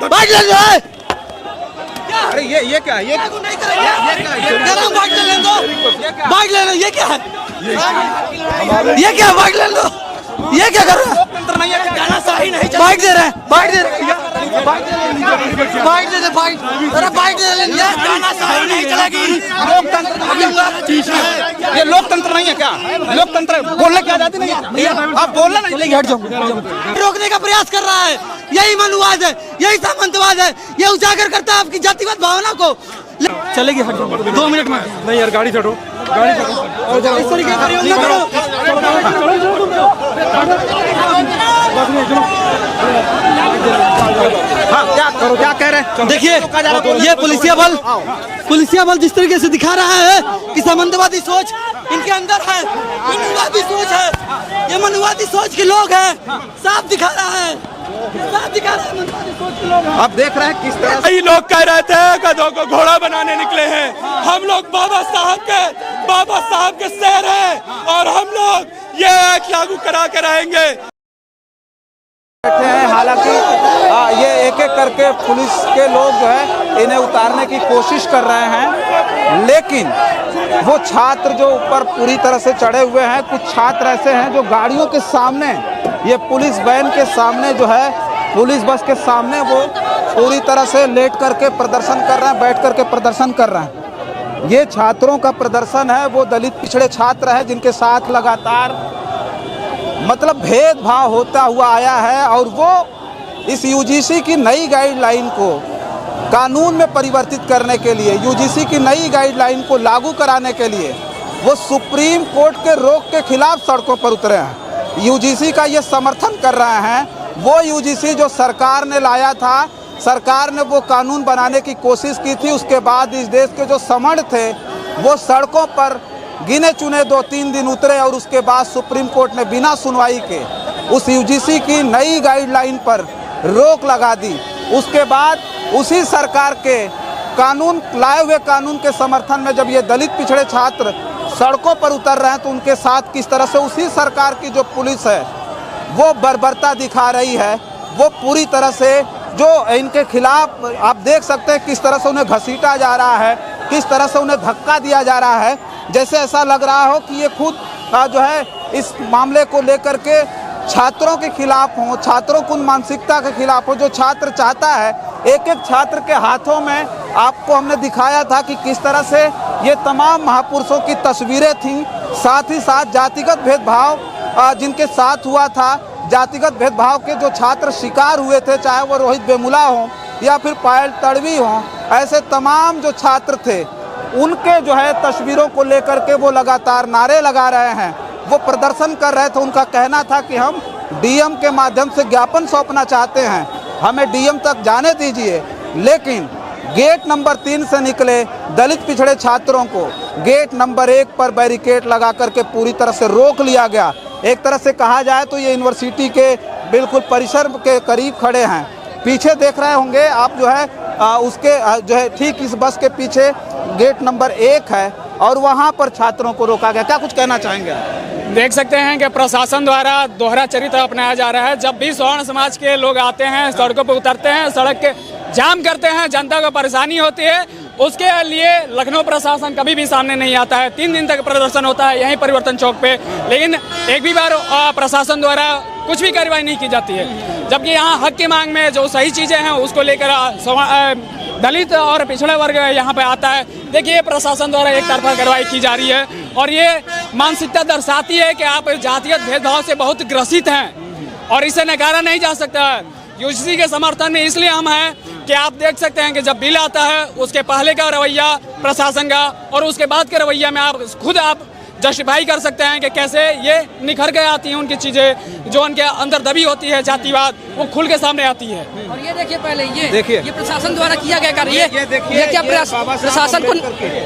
Bike ले लो। अरे ये क्या है? ये नहीं करेंगे, बाइक ले लो, बाइक ले लो। ये क्या है? ये क्या बाइक ले लो? ये क्या कर रहे हैं? लोकतंत्र नहीं है क्या? गाना सही नहीं, बाइक दे रहे हैं, बाइक दे रहे हैं, बाइक दे दे, बाइक, अरे बाइक दे ले। ये गाना सही नहीं चलेगी। ये लोकतंत्र नहीं है क्या? लोकतंत्र बोलने की आजादी नहीं है? आप बोलना नहीं चलेगी, हट जाओ। रोकने का प्रयास कर रहा है। यही मनुवाद है, यही सामंतवाद है। ये उजागर करता है आपकी जातिवाद भावना को। चलेगी, हट जाओ 2 मिनट में। नहीं यार, गाड़ी छोड़ो, गाड़ी छोड़ो। इस तरीके का प्रयोग न करो। हाँ, क्या करो, क्या कह रहे हैं? देखिए, ये पुलिसिया बल जिस तरीके से दिखा रहा है कि सामंतवादी सोच इनके अंदर है, मनुवादी सोच है। ये मनुवादी सोच के लोग हैं, साफ दिखा रहा है, साफ दिखा रहा है मनुवादी सोच के लोग हैं। आप देख रहे हैं किस तरह कई लोग कह रहे थे गधों को घोड़ा बनाने निकले हैं। हम लोग बाबा साहब के शेर हैं और हम लोग ये एक्ट लागू करा के रहेंगे। बैठे हैं। हालांकि ये एक एक करके पुलिस के लोग जो है इन्हें उतारने की कोशिश कर रहे हैं, लेकिन वो छात्र जो ऊपर पूरी तरह से चढ़े हुए हैं, कुछ छात्र ऐसे हैं जो गाड़ियों के सामने, ये पुलिस वैन के सामने जो है, पुलिस बस के सामने वो पूरी तरह से लेट करके प्रदर्शन कर रहे हैं, बैठ करके प्रदर्शन कर रहे हैं। ये छात्रों का प्रदर्शन है, वो दलित पिछड़े छात्र हैं जिनके साथ लगातार मतलब भेदभाव होता हुआ आया है, और वो इस यूजीसी की नई गाइडलाइन को कानून में परिवर्तित करने के लिए, यूजीसी की नई गाइडलाइन को लागू कराने के लिए वो सुप्रीम कोर्ट के रोक के खिलाफ सड़कों पर उतरे हैं। यूजीसी का ये समर्थन कर रहे हैं। वो यूजीसी जो सरकार ने लाया था, सरकार ने वो कानून बनाने की कोशिश की थी, उसके बाद इस देश के जो समण थे वो सड़कों पर गिने चुने 2-3 दिन उतरे, और उसके बाद सुप्रीम कोर्ट ने बिना सुनवाई के उस यूजीसी की नई गाइडलाइन पर रोक लगा दी। उसके बाद उसी सरकार के कानून लाए हुए कानून के समर्थन में जब ये दलित पिछड़े छात्र सड़कों पर उतर रहे हैं, तो उनके साथ किस तरह से उसी सरकार की जो पुलिस है वो बर्बरता दिखा रही है। वो पूरी तरह से जो इनके खिलाफ आप देख सकते हैं किस तरह से उन्हें घसीटा जा रहा है, किस तरह से उन्हें धक्का दिया जा रहा है, जैसे ऐसा लग रहा हो कि ये खुद जो है इस मामले को लेकर के छात्रों के खिलाफ हो, छात्रों की मानसिकता के खिलाफ हो। जो छात्र चाहता है, एक एक छात्र के हाथों में आपको हमने दिखाया था कि किस तरह से ये तमाम महापुरुषों की तस्वीरें थीं, साथ ही साथ जातिगत भेदभाव जिनके साथ हुआ था, जातिगत भेदभाव के जो छात्र शिकार हुए थे, चाहे वो रोहित वेमुला हो या फिर पायल तड़वी हो, ऐसे तमाम जो छात्र थे उनके जो है तस्वीरों को लेकर के वो लगातार नारे लगा रहे हैं, वो प्रदर्शन कर रहे थे। उनका कहना था कि हम डीएम के माध्यम से ज्ञापन सौंपना चाहते हैं, हमें डीएम तक जाने दीजिए। लेकिन गेट नंबर 3 से निकले दलित पिछड़े छात्रों को गेट नंबर 1 पर बैरिकेड लगा करके पूरी तरह से रोक लिया गया। एक तरह से कहा जाए तो ये यूनिवर्सिटी के बिल्कुल परिसर के करीब खड़े हैं। पीछे देख रहे होंगे आप जो है उसके जो है ठीक इस बस के पीछे गेट नंबर 1 है, और वहाँ पर छात्रों को रोका गया। क्या कुछ कहना चाहेंगे? देख सकते हैं कि प्रशासन द्वारा दोहरा चरित्र अपनाया जा रहा है। जब भी सवर्ण समाज के लोग आते हैं, सड़कों पर उतरते हैं, सड़क के जाम करते हैं, जनता को परेशानी होती है, उसके लिए लखनऊ प्रशासन कभी भी सामने नहीं आता है। 3 दिन तक प्रदर्शन होता है यहीं परिवर्तन चौक पे, लेकिन एक भी बार प्रशासन द्वारा कुछ भी कार्रवाई नहीं की जाती है। जबकि यहाँ हक की मांग में जो सही चीज़ें हैं उसको लेकर दलित और पिछड़े वर्ग यहाँ पे आता है। देखिए, प्रशासन द्वारा एक तरफा कार्रवाई की जा रही है, और ये मानसिकता दर्शाती है कि आप जातिगत भेदभाव से बहुत ग्रसित हैं, और इसे नकारा नहीं जा सकता है। यूजीसी के समर्थन में इसलिए हम हैं कि आप देख सकते हैं कि जब बिल आता है उसके पहले का रवैया प्रशासन का और उसके बाद के रवैया में आप खुद जस्टिफाई कर सकते हैं कि कैसे ये निखर के आती हैं उनकी चीज़ें, जो उनके अंदर दबी होती है जातिवाद, वो खुल के सामने आती है। और ये देखिए, पहले देखिए ये प्रशासन द्वारा किया गया कार्य, ये क्या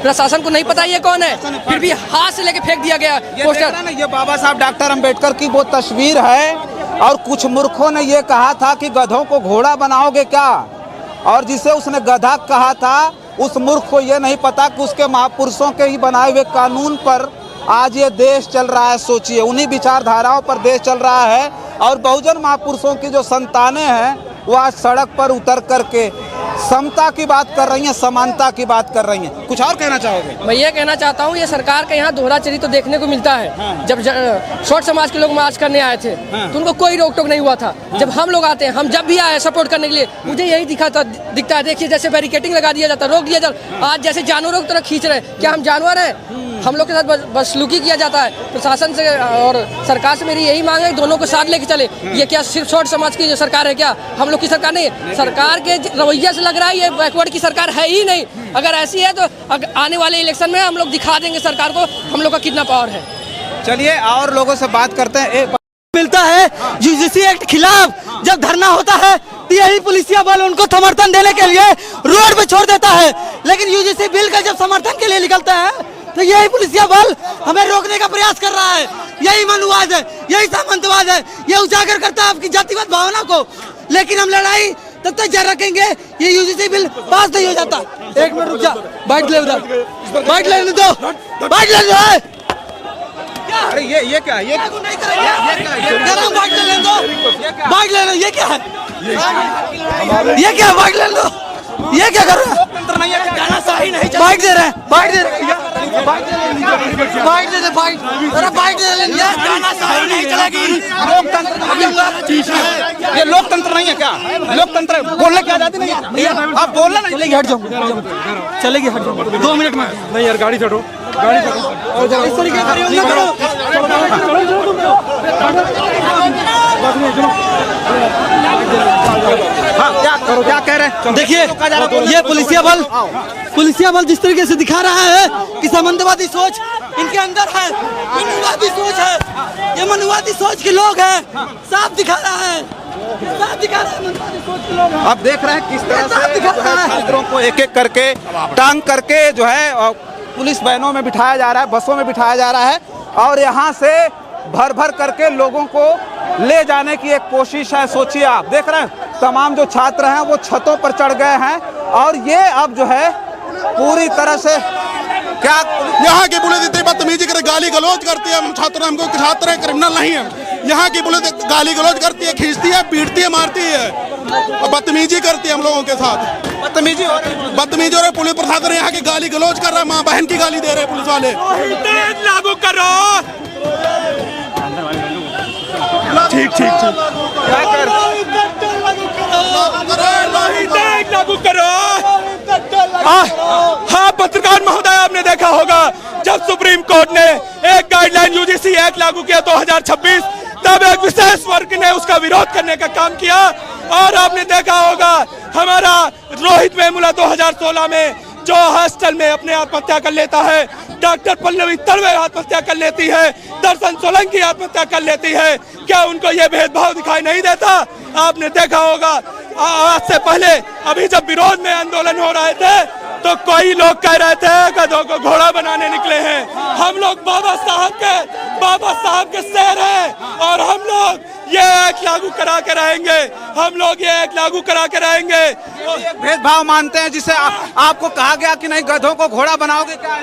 प्रशासन को नहीं पता ये कौन है, फिर भी हाथ से लेके फेंक दिया गया पोस्टर। ये बाबा साहब डॉक्टर अम्बेडकर की वो तस्वीर है, और कुछ मूर्खों ने ये कहा था कि गधों को घोड़ा बनाओगे क्या, और जिसे उसने गधा कहा था उस मूर्ख को ये नहीं पता कि उसके महापुरुषों के ही बनाए हुए कानून पर आज ये देश चल रहा है। सोचिए, उन्हीं विचारधाराओं पर देश चल रहा है, और बहुजन महापुरुषों की जो संतानें हैं वो आज सड़क पर उतर करके समता की बात कर रही हैं, समानता की बात कर रही हैं। कुछ और कहना चाहोगे? मैं ये कहना चाहता हूँ, ये सरकार के यहाँ दोहरा चरित्र तो देखने को मिलता है। जब शॉर्ट समाज के लोग मार्च करने आए थे तो उनको कोई रोक टोक नहीं हुआ था। जब हम लोग आते हैं, हम जब भी आए सपोर्ट करने के लिए, मुझे यही दिखता है। देखिए जैसे बैरिकेटिंग लगा दिया जाता है, रोक दिया जाता, आज जैसे जानवरों की तरह खींच रहे हैं। क्या हम जानवर हैं? हम लोग के साथ बदसलूकी किया जाता है। प्रशासन से और सरकार से मेरी यही मांग है, दोनों को साथ लेके चले। ये क्या सिर्फ शॉर्ट समाज की जो सरकार है क्या? हम लोग की सरकार नहीं है। सरकार के रवैया से लग रहा है ये बैकवर्ड की सरकार है ही नहीं। अगर ऐसी है तो आने वाले इलेक्शन में हम लोग दिखा देंगे सरकार को हम लोग का कितना पावर है। चलिए और लोगों से बात करते हैं। मिलता है यूजीसी एक्ट खिलाफ जब धरना होता है तो यही पुलिसिया बल उनको समर्थन देने के लिए रोड पे छोड़ देता है, लेकिन यूजीसी बिल का जब समर्थन के लिए निकलता है तो यही पुलिसिया बल हमें रोकने का प्रयास कर रहा है। यही मनुवाद है, यही सामंतवाद है, ये उजागर करता है आपकी जातिवाद भावना को। लेकिन हम लड़ाई तब तक जारी रखेंगे, ये यूजीसी बिल पास नहीं हो जाता। एक मिनट रुक जा, बाइट ले उधर, बाइट लेने दो, बाइट ले दो। अरे ये क्या? ये नहीं करेंगे, बाइट ले दो, बाइट ले लो। ये क्या है? ये क्या बाइट ले लो? ये क्या कर रहे हैं? तानाशाही नहीं, बाइट दे रहे हैं, बाइट दे रहे हैं, बाइट दे दे, बाइट, अरे बाइट दे रहे हैं। तानाशाही नहीं चलेगी, लोकतंत्र। ये लोकतंत्र नहीं है क्या? लोकतंत्र बोलने की आजादी नहीं है? आप बोलना नहीं। चलेगी, हट जाओ, चलेगी, हट जाओ 2 मिनट में। नहीं यार, गाड़ी छोड़ो, गाड़ी छोड़ो। इस तरीके का प्रयोग ना करो। क्या कह रहे हैं? देखिए ये पुलिसिया बल जिस तरीके से दिखा रहा है कि सामंतवादी सोच इनके अंदर है, मनुवादी सोच है, ये मनुवादी सोच के लोग हैं। साफ दिखा रहा है, साफ दिखा रहा है मनुवादी सोच के लोग हैं। आप देख रहे हैं किस तरह से जो है छात्रों को एक एक करके टांग करके जो है पुलिस वैनों में बिठाया जा रहा है, बसों में बिठाया जा रहा है और यहाँ से भर भर करके लोगों को ले जाने की एक कोशिश है। सोचिए, आप देख रहे हैं तमाम जो छात्र हैं वो छतों पर चढ़ गए हैं और ये अब जो है पूरी तरह से क्या यहाँ की पुलिस इतनी बदतमीजी करे, गाली गलौज करती है। हम छात्र, हमको छात्र हैं, क्रिमिनल नहीं है। यहाँ की पुलिस गाली गलौज करती है, खींचती है, पीटती है, मारती है और बदतमीजी करती है हम लोगों के साथ। बदतमीजी हो रही है। पुलिस प्रशासन यहाँ की गाली गलौज कर रहा है, माँ बहन की गाली दे रहे हैं पुलिस वाले। लागू करो। ठीक ठीक ठीक, क्या कर लागू करो। हाँ पत्रकार महोदय, आपने देखा होगा जब सुप्रीम कोर्ट ने एक गाइडलाइन यूजीसी एक्ट लागू किया 2026, तब एक विशेष वर्ग ने उसका विरोध करने का काम किया। और आपने देखा होगा हमारा रोहित वेमुला 2016 में जो हॉस्टल में अपने आत्महत्या कर लेता है, डॉक्टर पल्लवी तलवे आत्महत्या कर लेती है, दर्शन सोलंकी आत्महत्या कर लेती है। क्या उनको ये भेदभाव दिखाई नहीं देता? आपने देखा होगा आज से पहले अभी जब विरोध में आंदोलन हो रहे थे तो कई लोग कह रहे थे गधों को घोड़ा बनाने निकले हैं। हम लोग बाबा साहब के शेर हैं और हम लोग ये एक्ट लागू करा के रहेंगे। हम लोग ये एक्ट लागू करा के रहेंगे। भेदभाव मानते हैं जिसे आपको कहा गया कि नहीं गधों को घोड़ा बनाओगे क्या?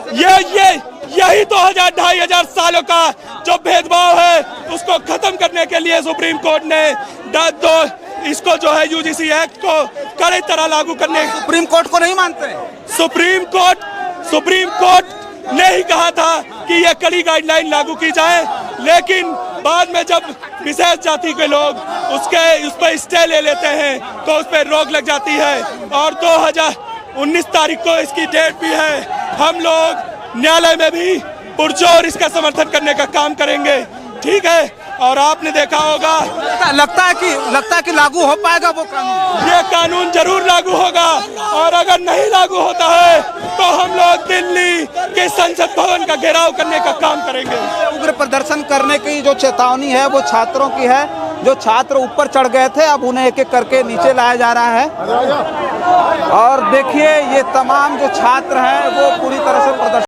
यही तो 2,500 सालों का जो भेदभाव है उसको खत्म करने के लिए सुप्रीम कोर्ट ने इसको जो है यूजीसी एक्ट को कड़ी तरह लागू करने। सुप्रीम कोर्ट को नहीं मानते? सुप्रीम कोर्ट ने ही कहा था कि यह कड़ी गाइडलाइन लागू की जाए, लेकिन बाद में जब विशेष जाति के लोग उस पर स्टे ले लेते हैं तो उस पर रोक लग जाती है। और 2019 तारीख को इसकी डेट भी है। हम लोग न्यायालय में भी पुरजोर इसका समर्थन करने का काम करेंगे, ठीक है। और आपने देखा होगा लगता है कि लागू हो पाएगा वो कानून? ये कानून जरूर लागू होगा और अगर नहीं लागू होता है तो हम लोग दिल्ली के संसद भवन का घेराव करने का काम करेंगे। उग्र प्रदर्शन करने की जो चेतावनी है वो छात्रों की है। जो छात्र ऊपर चढ़ गए थे अब उन्हें एक एक करके नीचे लाया जा रहा है और देखिए ये तमाम जो छात्र हैं वो पूरी तरह से प्रदर्शन